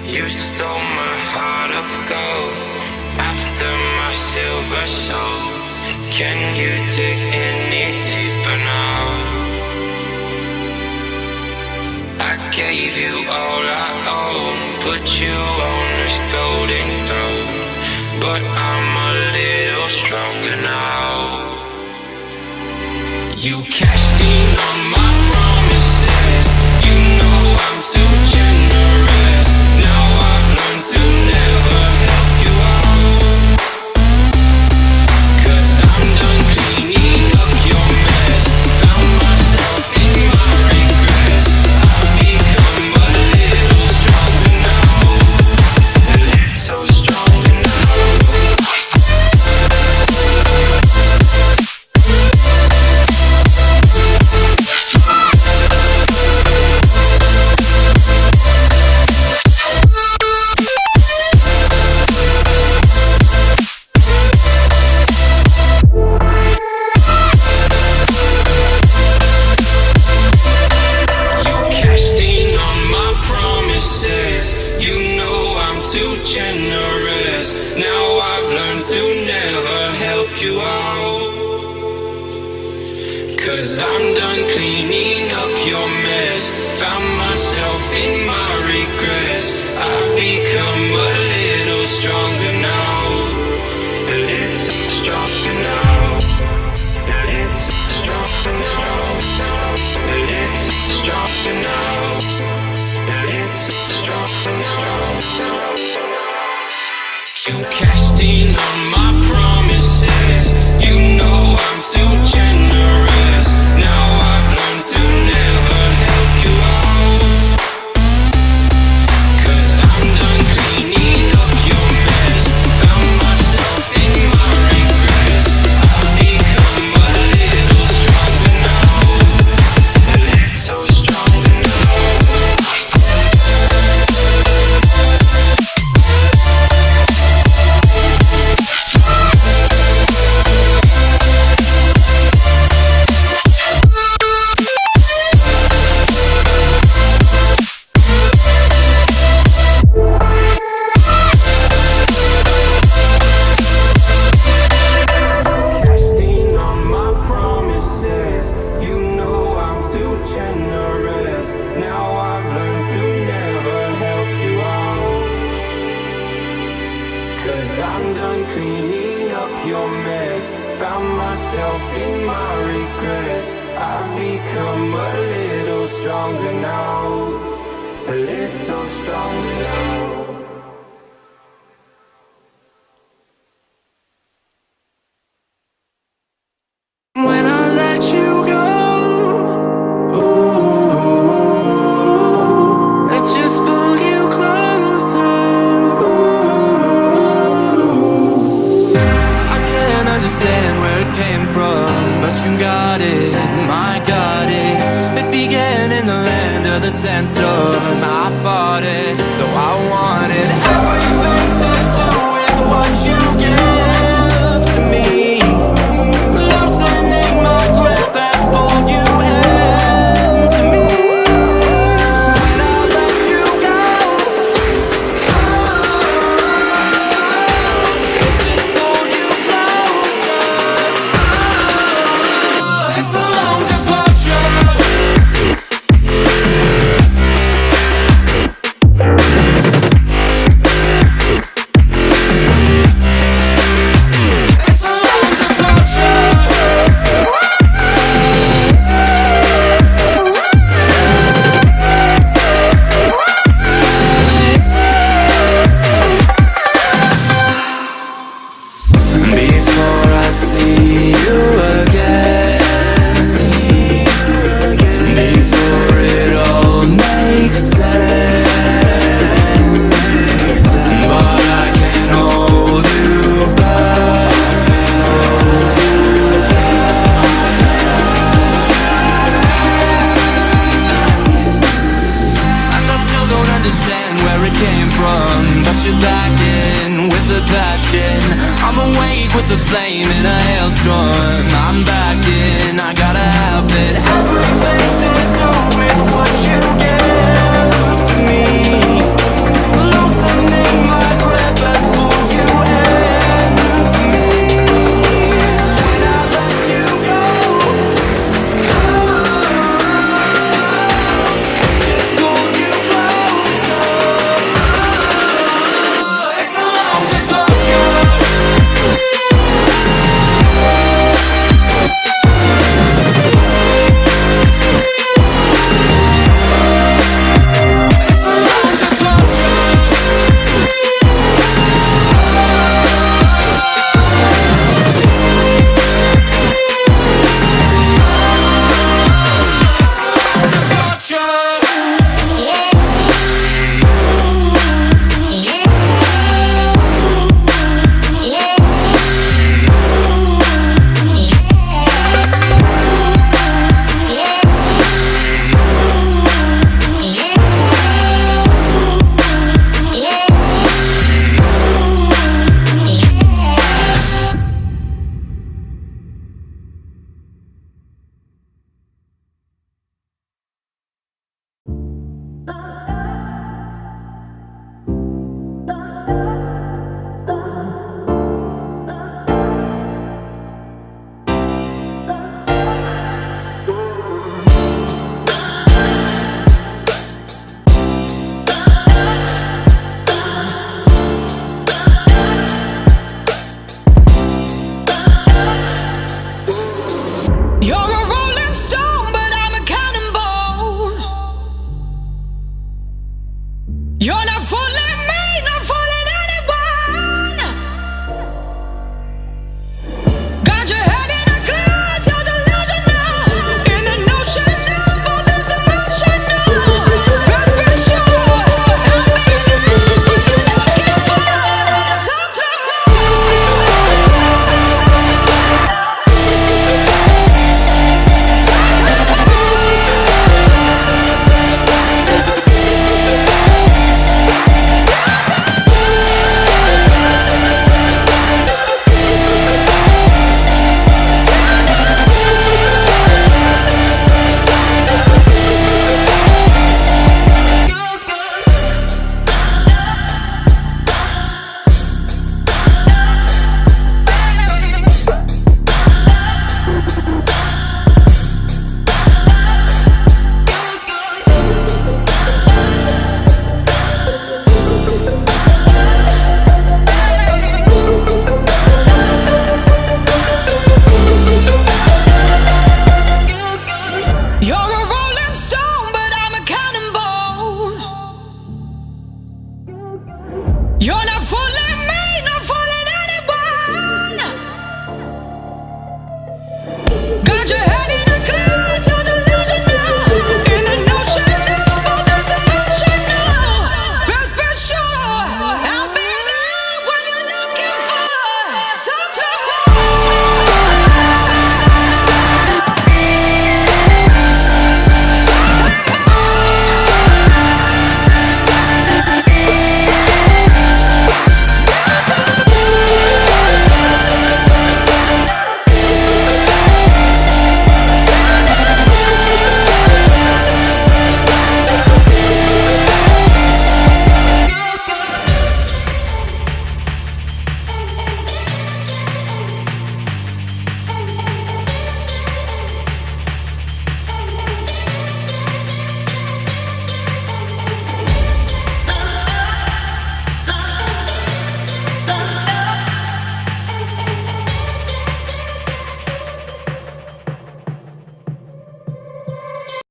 You stole my heart of gold after my silver soul. Can you dig any deeper now? I gave you all I own, put you on this golden throne, but I'm a little stronger now. You cashed in on my promises. You know I'm too generous. Now I've learned to never help you out, 'cause I'm done cleaning up your mess. Found myself in my regrets. I've become a little stronger now. A little stronger now. Generous. Now I've learned to never help you out, 'cause I'm done cleaning up your mess. Found myself in my regrets. I've become a little stronger now. A little stronger now. A little stronger now. A little stronger now. A little stronger now. You cashed in on my promises. You know I'm too generous. Now I've learned to never help you out, 'cause I'm done cleaning up your mess. Found myself in my regrets. I've become a little stronger now. A little stronger now. I'm done cleaning up your mess. Found myself in my regrets. I've become a little stronger now. A little stronger now. When I let you go, ooh, I just pull you closer. Understand where it came from, but you got it, I got it. It began in the land of the sandstorm. I fought it, though I wanted everything to do with what you give to me. Loosening my grip has pulled you into me. When I let you go, it just pulled you closer. It's a long departure. I'm awake with the flame in a hailstorm. I'm back in, I gotta have it. Everything to do with what you give to me. you got